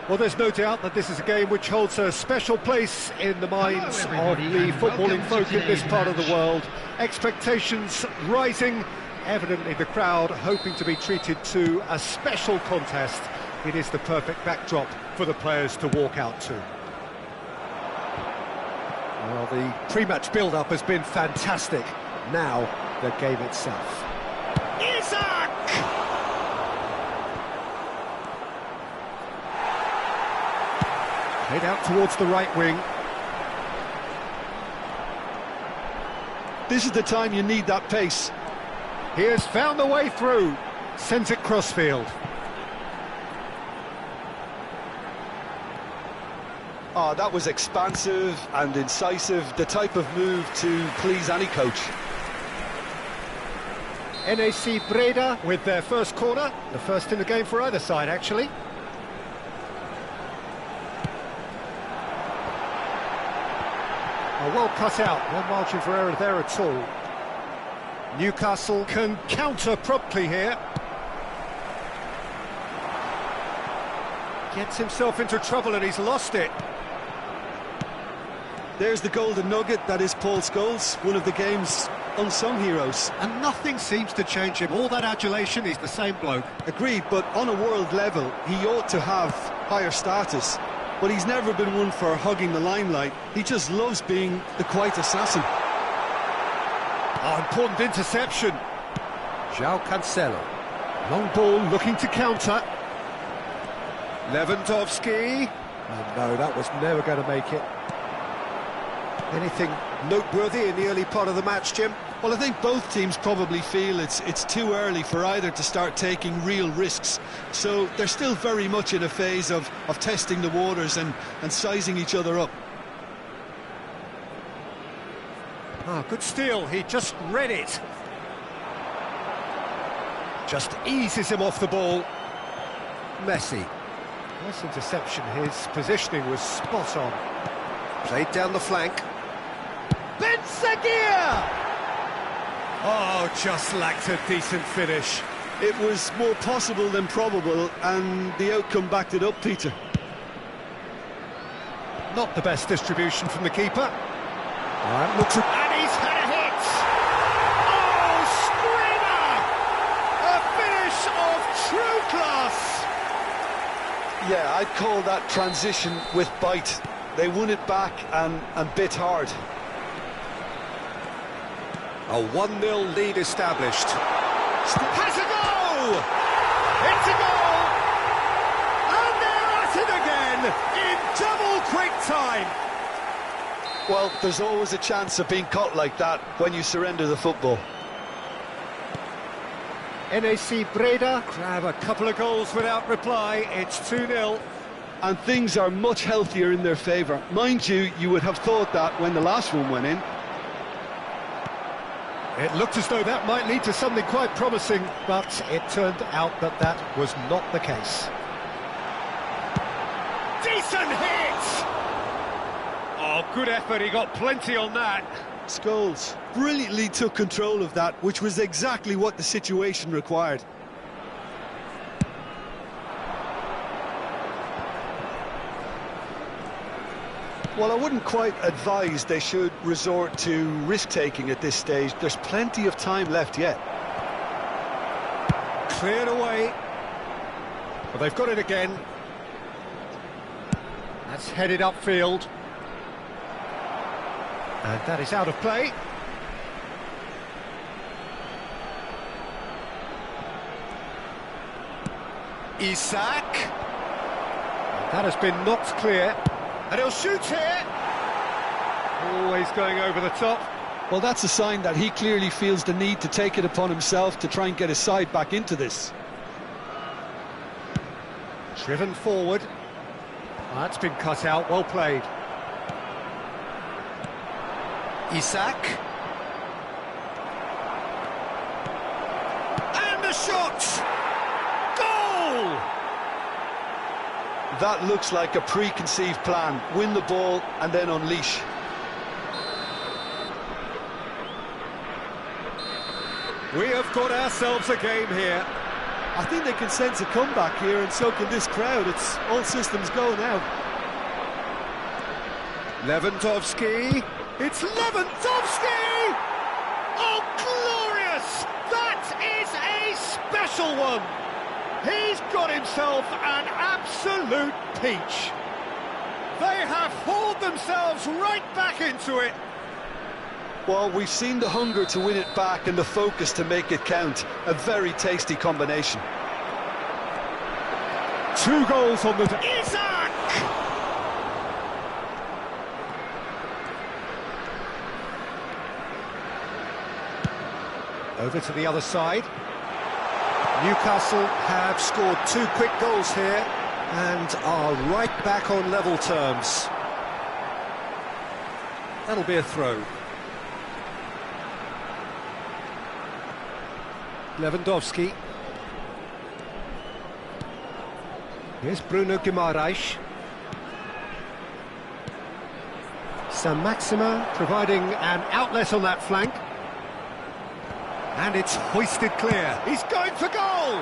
Well, there's no doubt that this is a game which holds a special place in the minds of the footballing folk in this part of the world. Expectations rising, evidently the crowd hoping to be treated to a special contest. It is the perfect backdrop for the players to walk out to. Well, the pre-match build-up has been fantastic. Now, the game itself. Isaac! Head out towards the right wing. This is the time you need that pace. He has found the way through. Sends it crossfield. Oh, that was expansive and incisive, the type of move to please any coach. NAC Breda with their first corner, the first in the game for either side, actually. Well cut out, no margin for error there at all. Newcastle can counter promptly here. Gets himself into trouble and he's lost it. There's the golden nugget, that is Paul Scholes, one of the game's unsung heroes. And nothing seems to change him, all that adulation, he's the same bloke. Agreed, but on a world level, he ought to have higher status. But he's never been one for hugging the limelight. He just loves being the quiet assassin. Oh, important interception. João Cancelo. Long ball looking to counter. Lewandowski. Oh, no, that was never going to make it. Anything noteworthy in the early part of the match, Jim? Well, I think both teams probably feel it's too early for either to start taking real risks. So they're still very much in a phase of testing the waters and sizing each other up. Good steal, he just read it. Just eases him off the ball. Messi. Nice interception, his positioning was spot on. Played down the flank. Benzagir! Oh, just lacked a decent finish. It was more possible than probable, and the outcome backed it up, Peter. Not the best distribution from the keeper. Looks at... And he's had a hit! Oh, screamer! A finish of true class! Yeah, I'd call that transition with bite. They won it back and bit hard. A 1-0 lead established. Has a goal! It's a goal! And they're at it again in double quick time. Well, there's always a chance of being caught like that when you surrender the football. NAC Breda grab a couple of goals without reply. It's 2-0. And things are much healthier in their favour. Mind you, you would have thought that when the last one went in. It looked as though that might lead to something quite promising, but it turned out that that was not the case. Decent hit! Oh, good effort, he got plenty on that. Scholes brilliantly took control of that, which was exactly what the situation required. Well, I wouldn't quite advise they should resort to risk-taking at this stage. There's plenty of time left yet. Cleared away. But they've got it again. That's headed upfield. And that is out of play. Isaac. That has been knocked clear. And he'll shoot here. Always going over the top. Well, that's a sign that he clearly feels the need to take it upon himself to try and get his side back into this. Driven forward. That's been cut out, well played. Isaac. And the shot! Goal! That looks like a preconceived plan. Win the ball and then unleash. We have got ourselves a game here. I think they can sense a comeback here, and so can this crowd. It's all systems go now. Lewandowski. It's Lewandowski! Oh, glorious! That is a special one! He's got himself an absolute peach. They have hauled themselves right back into it. Well, we've seen the hunger to win it back and the focus to make it count. A very tasty combination. 2 goals on the day. Isaac! Over to the other side. Newcastle have scored 2 quick goals here and are right back on level terms. That'll be a throw. Lewandowski. Here's Bruno Guimaraes. San Maxima providing an outlet on that flank. And it's hoisted clear. He's going for goal!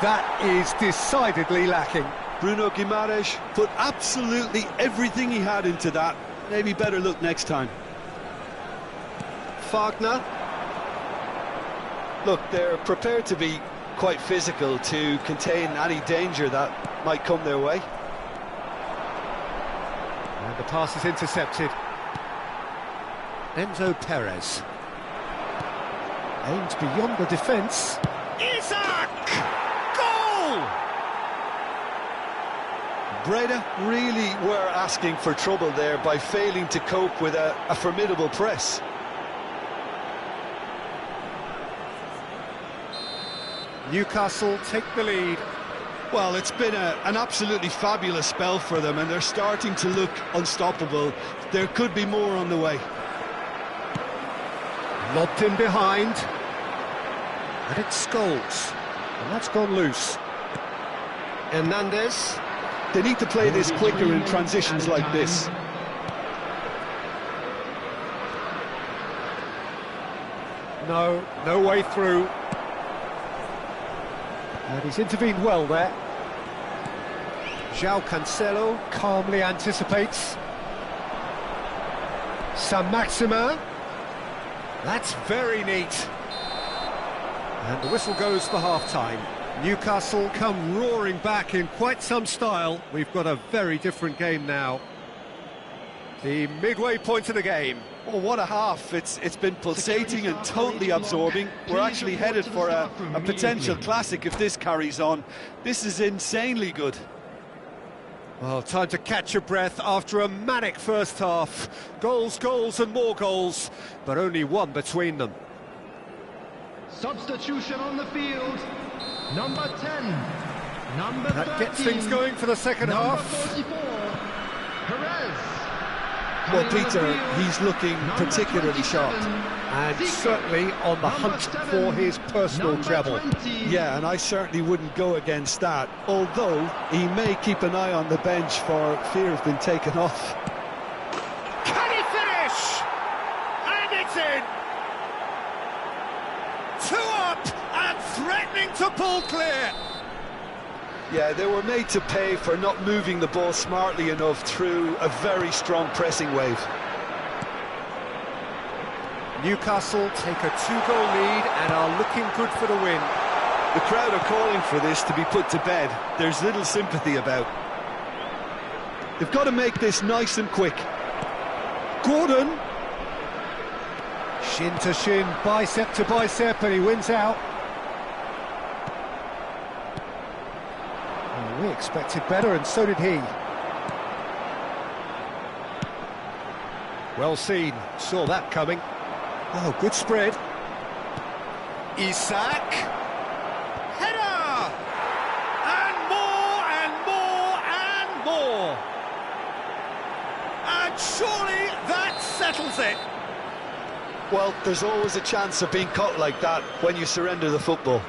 That is decidedly lacking. Bruno Guimaraes put absolutely everything he had into that. Maybe better look next time. Wagner. Look, they're prepared to be quite physical to contain any danger that might come their way. And the pass is intercepted. Enzo Perez. Aimed beyond the defence. Isaac! Goal! Breda really were asking for trouble there by failing to cope with a formidable press. Newcastle take the lead. Well, it's been an absolutely fabulous spell for them, and they're starting to look unstoppable. There could be more on the way. Lobbed in behind. And it's Scholes. And that's gone loose. Hernandez. They need to play this quicker in transitions like this. No way through. And he's intervened well there. João Cancelo calmly anticipates. San Maxima. That's very neat. And the whistle goes for half-time. Newcastle come roaring back in quite some style. We've got a very different game now. The midway point of the game. Oh, what a half. It's been pulsating and totally absorbing. We're actually headed for a potential classic if this carries on. This is insanely good. Well, time to catch your breath after a manic first half. Goals, goals and more goals, but only one between them. Substitution on the field. Number 10. Number 13. That gets things going for the second half. 44. Perez. Well, Peter, he's looking particularly sharp. And certainly on the hunt for his personal treble. Yeah, and I certainly wouldn't go against that, although he may keep an eye on the bench for fear of being taken off. Can he finish? And it's in! 2 up and threatening to pull clear. Yeah, they were made to pay for not moving the ball smartly enough through a very strong pressing wave. Newcastle take a 2-goal lead and are looking good for the win. The crowd are calling for this to be put to bed. There's little sympathy about. They've got to make this nice and quick. Gordon. Shin to shin, bicep to bicep, and he wins out. We expected better, and so did he. Well seen, saw that coming. Oh, good spread. Isak. Header! And more, and more, and more. And surely that settles it. Well, there's always a chance of being caught like that when you surrender the football.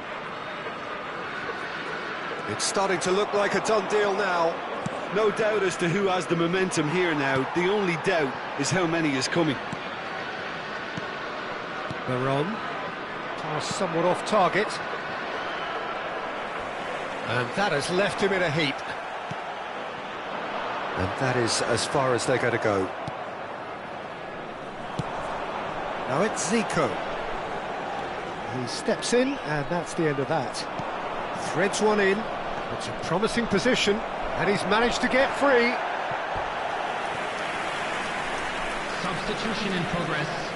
It's starting to look like a done deal now. No doubt as to who has the momentum here now. The only doubt is how many is coming. Veron. Pass somewhat off target. And that has left him in a heap. And that is as far as they're going to go. Now it's Zico. He steps in, and that's the end of that. Threads one in. It's a promising position, and he's managed to get free. Substitution in progress.